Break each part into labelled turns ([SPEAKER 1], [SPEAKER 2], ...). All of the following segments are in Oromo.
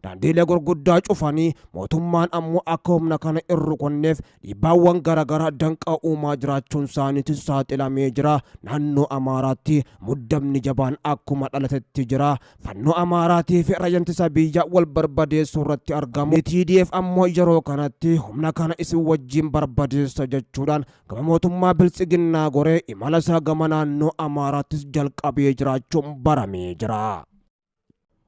[SPEAKER 1] daandiilee gurguddaa cufanii mootummaan ammoo akka humna kana irru konneef dhiibbaawwan garaagaraa danqaa uumaa jiraachuun isaaniitis saaxilamee jira. Naannoo Amaaraatti muddamni jabaan akkuma dhalatetti jira. Fannoo Amaaraatii fi raayyaa ittisa biyyaa wal barbadeessuu irratti argamu. TDF ammoo yeroo kanatti humna kana isin wajjin barbadeessa jechuudhaan gama mootummaa Biltsiginnaa goree imala isaa gama naannoo Amaaraattis jalqabee jiraachuun baramee jira.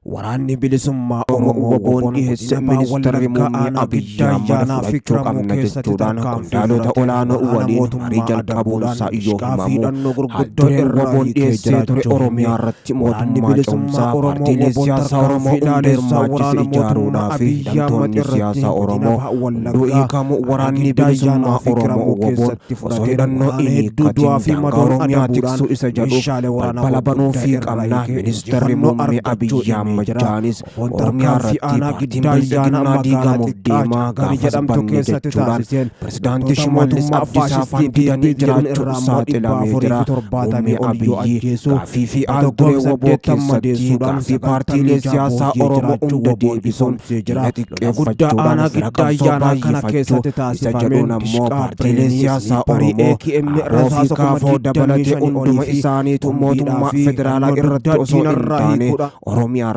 [SPEAKER 1] Waraanni bilisummaa Oromoo WBO'n dhiyeesse ministeerri muummee Abiyyi Ahmad fudhachuu qabna jechuudhaan qondaalota olaanoo waliin marii jalqabuunsaa iyyuu himamu. Haaldureen WBO'n dhiyeessee ture Oromiyaa irratti mootummaa cimsaa paartiilee siyaasaa Oromoo hunda hirmaachise ijaaruudhaa fi hidhamtoonni siyaasaa Oromoo hunduu hiikamu. Waraanni bilisummaa Oromoo WBO'n osoo hidhannoo inni hiikkatiin daangaa Oromiyaa tiksuu isa jedhu balbala banuufii qabna. Ministeerri muummee Abiyyi Ahmad Majaanis Oromiyaa irratti paartiin Biltsiginnaa diigamuuf deemaa gaafas banne jechuudhaan pirezidaantii Shimallis Abdiisaa afaan didanii jiraachuun saaxilamee jira. Muummee Abiyyi gaaffii fi haalduree WBO keessatti gaaffii paartiilee siyaasaa Oromoo hunda deebisuun diina xiqqeeffachuudhaan fira qabsoo baay'ifachuu isa jedhuun ammoo paartiilee siyaasaa Oromoo ABO fi KFO dabalatee hunduma isaaniitu mootummaa federaalaa irratti osoo hin taane Oromiyaa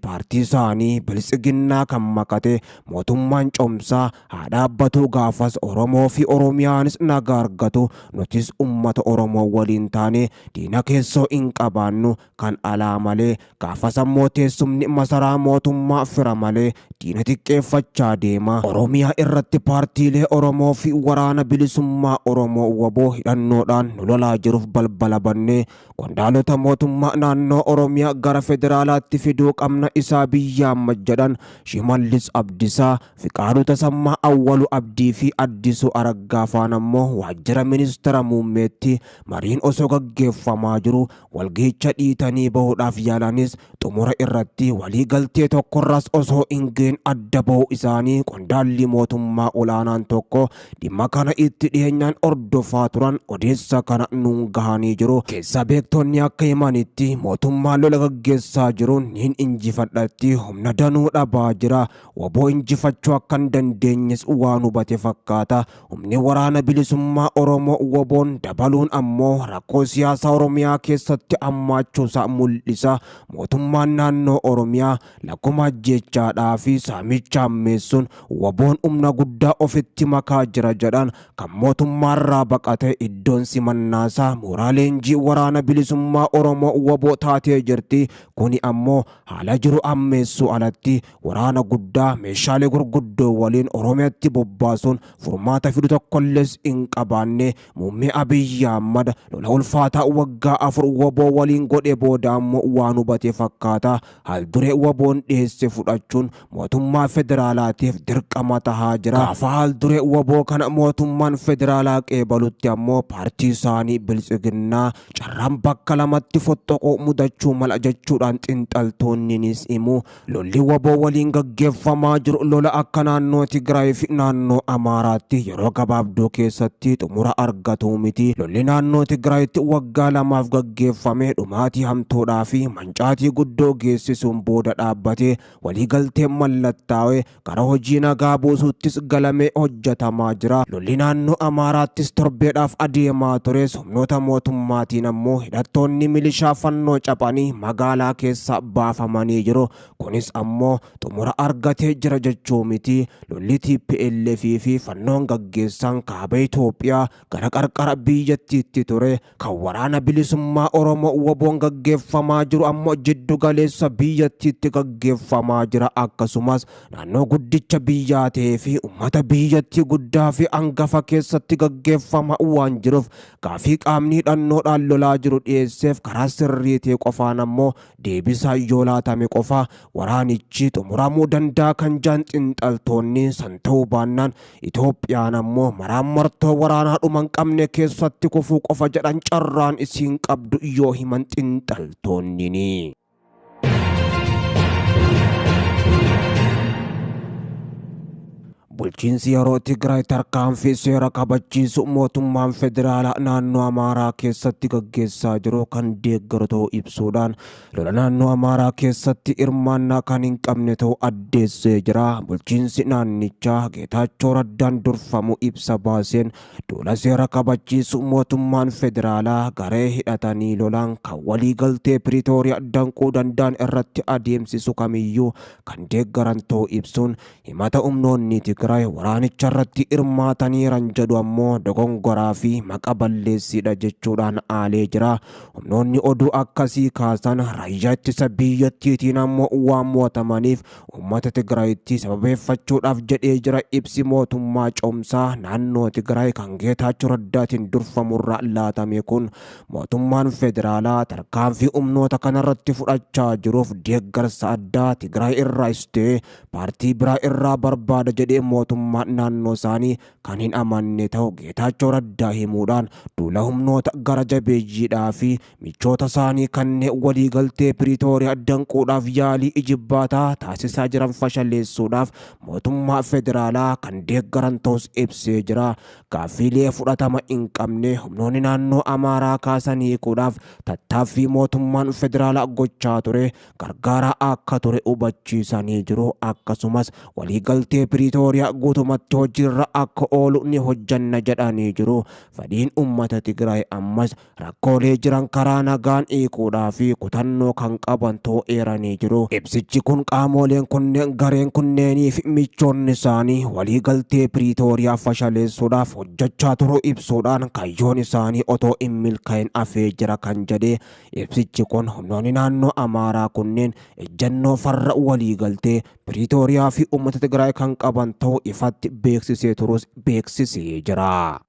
[SPEAKER 1] paartii isaanii Biltsiginnaa kan makate mootummaan cimsaa haa dhaabbatu. Gaafas Oromoo fi Oromiyaanis nagaa argatu. Nutis ummata Oromoo waliin taane diina keessoo hin qabaannu kan alaa malee. Gaafas ammoo teessumni masaraa mootummaa fira malee diina xiqqeeffachaa deema. Oromiyaa irratti paartiilee Oromoo fi waraana bilisummaa Oromoo WBO hidhannoodhaan nu lolaa jiruuf balbala bannee qondaalota mootummaa naannoo Oromiyaa gara federaalaatti fiduu qabna isaa Abiyyi Ahmad jedhan Shimallis Abdiisaa, Fiqaaduu Tasammaa, Awwaluu Abdii fi Addisuu Araggaa faan ammoo waajjira ministeera muummeetti mariin osoo gaggeeffamaa jiru walga'icha dhiitanii bahuudhaaf yaalanis xumura irratti walii galtee tokkorras osoo hin geenye adda bahuu isaanii qondaalli mootummaa olaanaan tokko dhimma kana itti dhiyeenyaan ordofaa turan odeessa kana nuun gahanii jiru. Keessa beektonni akka himanitti mootummaan lola gaggeessaa jiruun hin injifadhatti humna danuu dhabaa jira. WBO injifachuu akka hin dandeenyes waan hubate fakkaata. Humni waraana bilisummaa Oromoo WBO'n dabaluun ammoo rakkoo siyaasaa Oromiyaa keessatti hammaachuusaa mul'isa. Mootummaan naannoo Oromiyaa lakkuma ajjeechaadhaa fi saamicha ammeessuun WBO'n humna guddaa ofitti makaa jira jedhan kan mootummaarraa baqate iddoon simannaasaa mooraa leenjii waraana bilisummaa Oromoo WBO taatee jirti. Kuni ammoo haala jiru ammeessuu alatti waraana guddaa meeshaalee gurguddoo waliin Oromiyaatti bobbaasuun furmaata fidu tokkollees hin qabaanne. Muummee Abiyyi Ahmad lola ulfaataa waggaa 4 WBO waliin godhe booda ammoo waan hubate fakkaata. Haalduree WBO'n dhiyeesse fudhachuun mootummaa federaalaatiif dirqama tahaa jira. Gaafa haalduree WBO kana mootummaan federaalaa qeebalutti ammoo paartii isaanii Biltsiginnaa carraan bakka lamatti fottoqoo mudachuu mala jechuudhaan xiinxaltoonnis himu. Lolli WBO waliin gaggeeffamaa jiru lola akka naannoo Tigraay fi naannoo Amaaraatti yeroo gabaabduu keessatti xumura argatu miti. Lolli naannoo Tigraayitti waggaa 2 gaggeeffame dhumaatii hamtuudhaa fi mancaatii guddoo geessisuun booda dhaabbatee waliigaltee mallattaa'ee gara hojii nagaa buusuuttis galamee hojjetamaa jira. Lolli naannoo Amaaraattis torbeedhaaf adeemaa tures humnoota mootummaatiin ammoo hidhattoonni milishaa fannoo caphanii magaalaa keessa baafamanii jiru. Kunis ammoo xumura argatee jira jechuu miti. Lolli TPLF fi fannoon gaggeessan kaaba Itoophiyaa gara qarqara biyyattiitti ture. Kan waraana bilisummaa Oromoo WBO'n gaggeeffamaa jiru ammoo jiddu galeessa biyyattiitti gaggeeffamaa jira. Akkasumas naannoo guddicha biyyaa ta'ee fi uummata biyyattii guddaa fi hangafa keessatti gaggeeffamaa waan jiruuf gaafii qaamni hidhannoodhaan lolaa jiru dhiyeesseef karaa sirrii ta'e qofaan ammoo deebisaa yoo laatame qofa waraanichi xumuramuu danda'a kan jedhan xiinxaltoonni. San ta'uu baannaan Itoophiyaan ammoo maraamartoo waraanaa dhuma hin qabne keessatti kufuu qofa jedhan carraan isiin qabdu yoo himan xiinxaltoonni. bulchiinsi yeroo Tigraay tarkaanfii seera kabachiisu mootummaan federaalaa naannoo Amaaraa keessatti gaggeessaa jiru kan deeggaru ta'uu ibsuudhaan lola naannoo Amaaraa keessatti hirmaannaa kan hin qabne ta'uu addeessee jira. Bulchiinsi naannichaa Geetaachoo Raddaan durfamu ibsa baaseen duula seera kabachiisu mootummaan federaalaa garee hidhatanii lolaan kan waliigaltee Piriitooriyaa danquu danda'an irratti adeemsisu kamiyyuu kan deeggaran ta'uu ibsuun himata humnoonni Tigraay waraanicha irratti hirmaataniiran jedhu ammoo dogongoraa fi maqa balleessiidha jechuudhaan aalee jira. Humnoonni oduu akkasii kaasan raayyaa ittisa biyyattiitiin ammoo waan mo'atamaniif uummata Tigraayitti sababeeffachuudhaaf jedhee jira. Ibsi mootummaa coomsaa naannoo Tigraay kan Geetaachoo Raddaatiin durfamurraa laatame kun mootummaan federaalaa tarkaanfii humnoota kanarratti fudhachaa jiruuf deeggarsa addaa Tigraay irraa istee paartii biraa irraa barbaada jedhee mootummaan naannoo isaanii kan hin amanne ta'uu Geetaachoo Raddaa himuudhaan duula humnoota gara jabeeyyiidhaa fi michoota isaanii kanneen waliigaltee Piriitooriyaa danquudhaaf yaalii ijibbaataa taasisaa jiran fashaleessuudhaaf mootummaa federaalaa kan deeggaran ta'us ibsee jira. Gaaffiilee fudhatama hin qabne humnoonni naannoo Amaaraa kaasan hiikuudhaaf tattaaffii mootummaan federaalaa gochaa ture gargaaraa akka ture hubachiisanii jiru. Akkasumas waliigaltee Piriitooriyaa guutumatti hojiirra akka oolu ni hojjanna jedhanii jiru. Fedhiin uummata Tigraay ammas rakkoolee jiran karaa nagaan hiikuudhaa fi kutannoo kan qaban ta'uu eeranii jiru. Ibsichi kun qaamoleen kunneen gareen kunneenii fi michoonni isaanii waliigaltee Piriitooriyaa fashaleessuudhaaf hojjechaa turuu ibsuudhaan kayyoon isaanii otoo hin milkaa'in hafee jira kan jedhe. Ibsichi kun humnoonni naannoo Amaaraa kunneen ejjennoo farra waliigaltee Piriitooriyaa fi uummata Tigraay kan qaban ta'uu ifatti beeksisee turus beeksisee jira.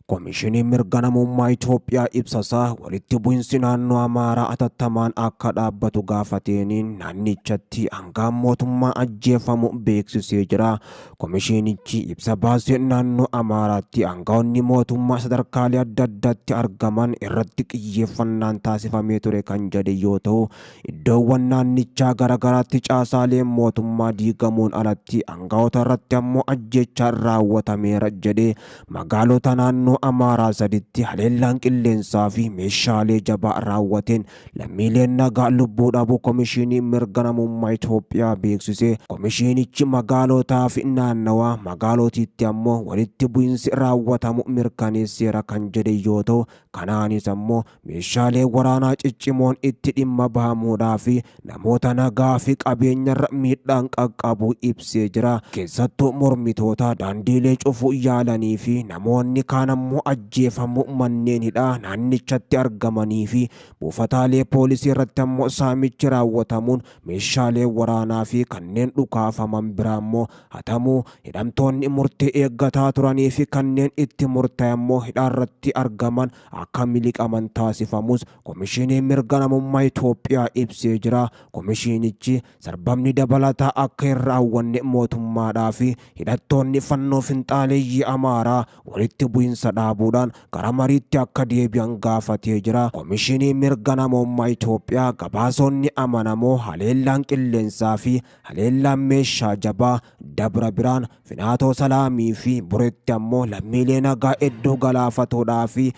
[SPEAKER 1] Komishinii mirga namummaa Itoophiyaa ibsasaa walitti bu'insi naannoo Amaaraa atattamaan akka dhaabbatu gaafateeniin naannichatti hangaan mootummaa ajjeefamu beeksisee jira. Komishinichi ibsa baasee naannoo Amaaraatti hangaa'onni mootummaa sadarkaalee adda addaatti argaman irratti xiyyeeffannaan taasifamee ture kan jedhe yoo ta'u, iddoowwan naannichaa garagaraatti caasaaleen mootummaa diigamuun alatti hangaa'ota irratti ammoo ajjeechaan raawwatameera jedhe. Magaalota naannoo Amaaraa saditti haleellaan qilleensaa fi meeshaalee jabaa raawwateen lammiileen nagaa lubbuu dhabuu komishinii mirga namummaa Itoophiyaa beeksise. Komishinichi magaalotaa fi naannawaa magaalotiitti ammoo walitti bu'insi raawwatamu mirkaneesseera kan jedhe yoo ta'u, kanaanis ammoo meeshaalee waraanaa ciccimoon itti dhimma bahamuudhaa fi namoota nagaa fi qabeenyarra miidhaan qaqqabuu ibsee jira. Keessattuu mormitoota daandiilee cufuu yaalanii fi namoonni kaan ammoo ajjeefamu manneen hidhaa naannichatti argamanii fi buufataalee poolisii irratti ammoo saamichi raawwatamuun meeshaalee waraanaa fi kanneen dhukaafaman biraa ammoo hatamuu, hidhamtoonni murtee eeggataa turanii fi kanneen itti murtaa'e ammoo hidhaarratti argaman akka miliqaman taasifamus komishinii mirga namummaa Itoophiyaa ibsee jira. Komishinichi sarbamni dabalataa akka hin raawwanne mootummaadhaa fi hidhattoonni fannoo finxaaleeyyii Amaaraa walitti bu'insa dhaabuudhaan gara mariitti akka deebi'an gaafatee jira. Komishinii mirga namummaa Itoophiyaa gabaasonni amanamoo haleellaan qilleensaa fi haleellaan meeshaa jabaa Dabra Biraan, Finaatoo Salaamii fi Bureetti ammoo lammiilee nagaa hedduu galaafatoodhaa fi